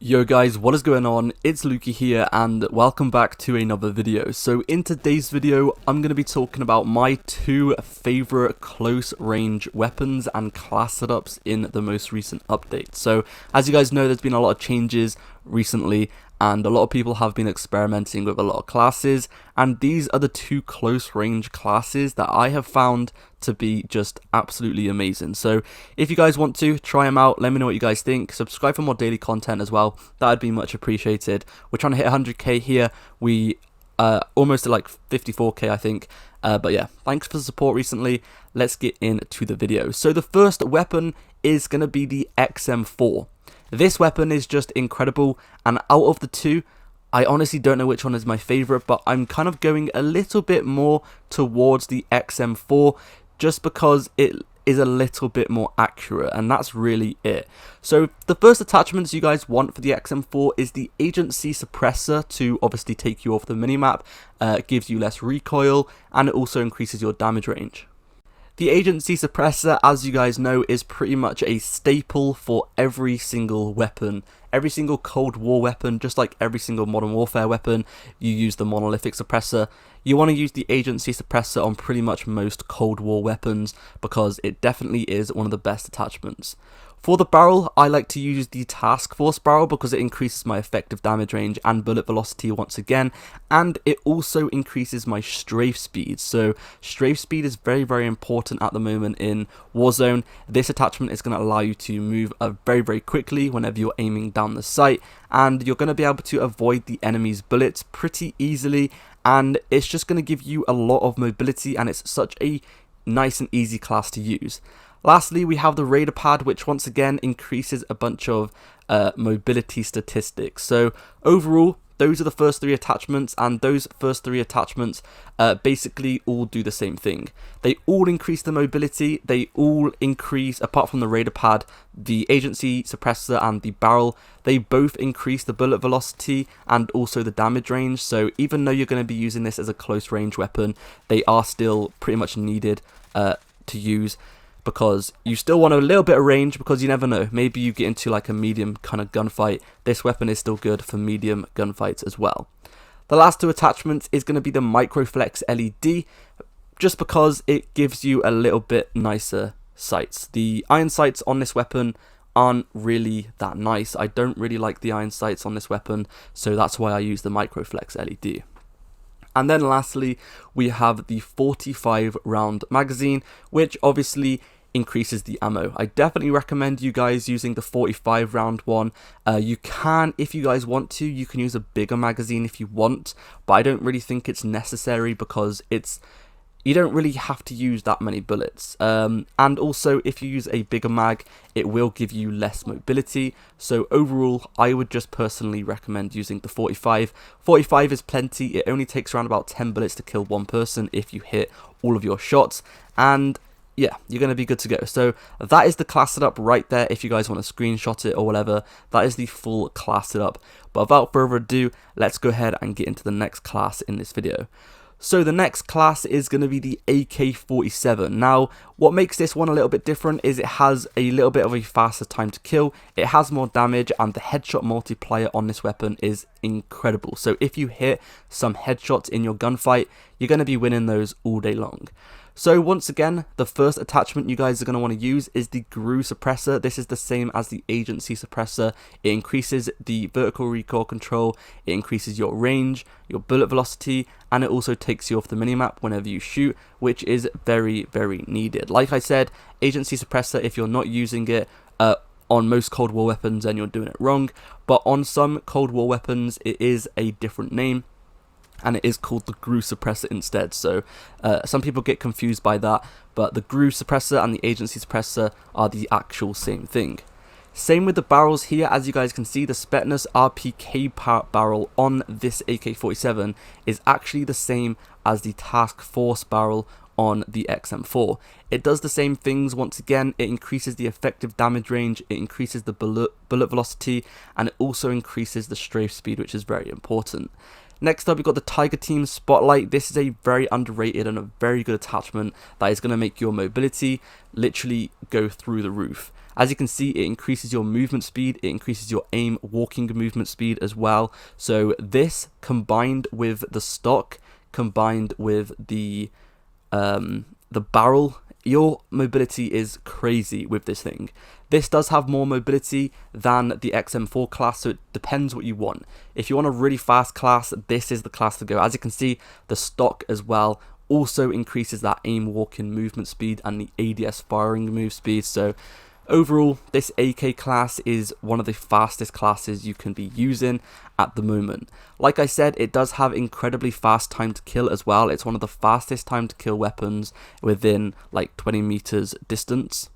Yo guys, what is going on? It's Lukey here and welcome back to another video. So in today's video, I'm going to be talking about my two favorite close range weapons and class setups in the most recent update. So as you guys know, there's been a lot of changes recently and a lot of people have been experimenting with a lot of classes, and these are the two close range classes that I have found to be just absolutely amazing. So if you guys want to try them out, let me know what you guys think. Subscribe for more daily content as well, that would be much appreciated. We're trying to hit 100k here. We almost at like 54k I think, but yeah, thanks for the support recently. Let's get into the video. So the first weapon is going to be the XM4. This weapon is just incredible, and out of the two, I honestly don't know which one is my favorite, but I'm kind of going a little bit more towards the XM4 just because it is a little bit more accurate, and that's really it. So the first attachments you guys want for the XM4 is the agency suppressor to obviously take you off the minimap. It gives you less recoil, and it also increases your damage range. The agency suppressor, as you guys know, is pretty much a staple for every single weapon. Every single Cold War weapon, just like every single Modern Warfare weapon, you use the monolithic suppressor. You want to use the agency suppressor on pretty much most Cold War weapons because it definitely is one of the best attachments. For the barrel, I like to use the Task Force barrel because it increases my effective damage range and bullet velocity once again, and it also increases my strafe speed. So strafe speed is very important at the moment in Warzone. This attachment is going to allow you to move very quickly whenever you're aiming down the sight, and you're going to be able to avoid the enemy's bullets pretty easily, and it's just going to give you a lot of mobility, and it's such a nice and easy class to use. Lastly, we have the radar pad, which once again increases a bunch of mobility statistics. So overall, those are the first three attachments, and those first three attachments basically all do the same thing. They all increase the mobility, they all increase, apart from the radar pad, the agency suppressor and the barrel, they both increase the bullet velocity and also the damage range. So even though you're going to be using this as a close range weapon, they are still pretty much needed to use, because you still want a little bit of range, because you never know, maybe you get into like a medium kind of gunfight. This weapon is still good for medium gunfights as well. The last two attachments is going to be the Microflex LED, just because it gives you a little bit nicer sights. The iron sights on this weapon aren't really that nice. I don't really like the iron sights on this weapon, so that's why I use the Microflex LED. And then lastly, we have the 45 round magazine, which obviously increases the ammo. I definitely recommend you guys using the 45 round one. You can, if you guys want to, you can use a bigger magazine if you want, but I don't really think it's necessary because you don't really have to use that many bullets. And also, if you use a bigger mag, it will give you less mobility. So overall, I would just personally recommend using the 45. 45 is plenty. It only takes around about 10 bullets to kill one person if you hit all of your shots. And yeah, you're going to be good to go. So that is the class setup right there. If you guys want to screenshot it or whatever, that is the full class setup. But without further ado, let's go ahead and get into the next class in this video. So the next class is going to be the AK-47. Now, what makes this one a little bit different is it has a little bit of a faster time to kill, it has more damage, and the headshot multiplier on this weapon is incredible. So if you hit some headshots in your gunfight, you're going to be winning those all day long. So once again, the first attachment you guys are going to want to use is the grau suppressor. This is the same as the agency suppressor. It increases the vertical recoil control, it increases your range, your bullet velocity, and it also takes you off the minimap whenever you shoot, which is very needed. Like I said, agency suppressor, if you're not using it on most Cold War weapons, then you're doing it wrong, but on some Cold War weapons it is a different name, and it is called the grau suppressor instead. So some people get confused by that, but the grau suppressor and the agency suppressor are the actual same thing. Same with the barrels here. As you guys can see, the Spetsnaz RPK barrel on this AK-47 is actually the same as the Task Force barrel on the XM4. It does the same things. Once again, it increases the effective damage range, it increases the bullet velocity, and it also increases the strafe speed, which is very important. Next up, we've got the Tiger Team Spotlight. This is a very underrated and a very good attachment that is going to make your mobility literally go through the roof. As you can see, it increases your movement speed, it increases your aim walking movement speed as well. So this combined with the stock, combined with the barrel, your mobility is crazy with this thing. This does have more mobility than the XM4 class, so it depends what you want. If you want a really fast class, this is the class to go. As you can see, the stock as well also increases that aim walking movement speed and the ADS firing move speed. So overall, this AK class is one of the fastest classes you can be using at the moment. Like I said, it does have incredibly fast time to kill as well. It's one of the fastest time to kill weapons within like 20 meters distance.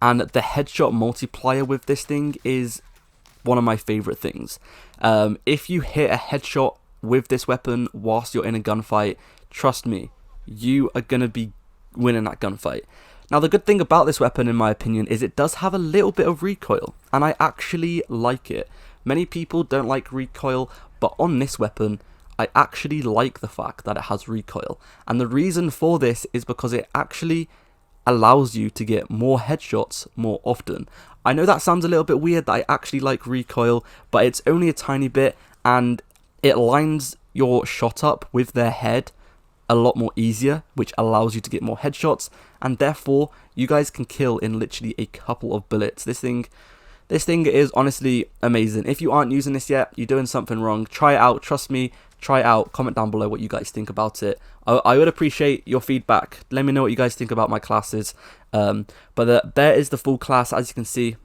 And the headshot multiplier with this thing is one of my favorite things. If you hit a headshot with this weapon whilst you're in a gunfight, trust me, you are going to be winning that gunfight. Now, the good thing about this weapon, in my opinion, is it does have a little bit of recoil, and I actually like it. Many people don't like recoil, but on this weapon, I actually like the fact that it has recoil. And the reason for this is because it actually allows you to get more headshots more often. I know that sounds a little bit weird that I actually like recoil, but it's only a tiny bit, and it lines your shot up with their head a lot more easier, which allows you to get more headshots, and therefore you guys can kill in literally a couple of bullets. This thing is honestly amazing. If you aren't using this yet, you're doing something wrong. Try it out, trust me, try it out. Comment down below what you guys think about it. I would appreciate your feedback. Let me know what you guys think about my classes. But there is the full class. As you can see,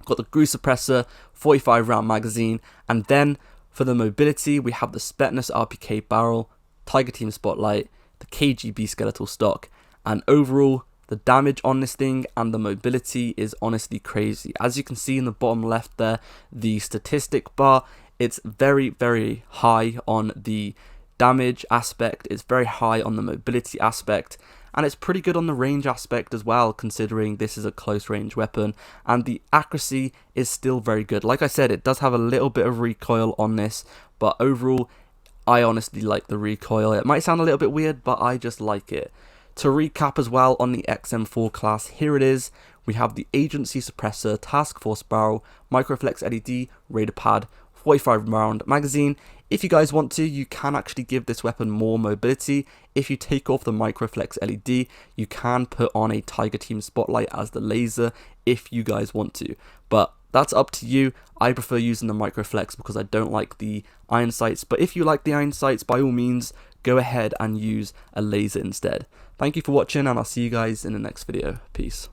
got the grau suppressor, 45 round magazine, and then for the mobility we have the Spetness RPK barrel, Tiger Team Spotlight, the KGB skeletal stock, and overall the damage on this thing and the mobility is honestly crazy. As you can see in the bottom left there, the statistic bar, it's very, very high on the damage aspect, it's very high on the mobility aspect, and it's pretty good on the range aspect as well, considering this is a close range weapon, and the accuracy is still very good. Like I said, it does have a little bit of recoil on this, but overall I honestly like the recoil. It might sound a little bit weird, but I just like it. To recap as well on the XM4 class, here it is. We have the Agency Suppressor, Task Force Barrel, Microflex LED, Raider Pad, 45 round magazine. If you guys want to, you can actually give this weapon more mobility. If you take off the Microflex LED, you can put on a Tiger Team Spotlight as the laser if you guys want to. But that's up to you. I prefer using the Microflex because I don't like the iron sights. But if you like the iron sights, by all means, go ahead and use a laser instead. Thank you for watching, and I'll see you guys in the next video. Peace.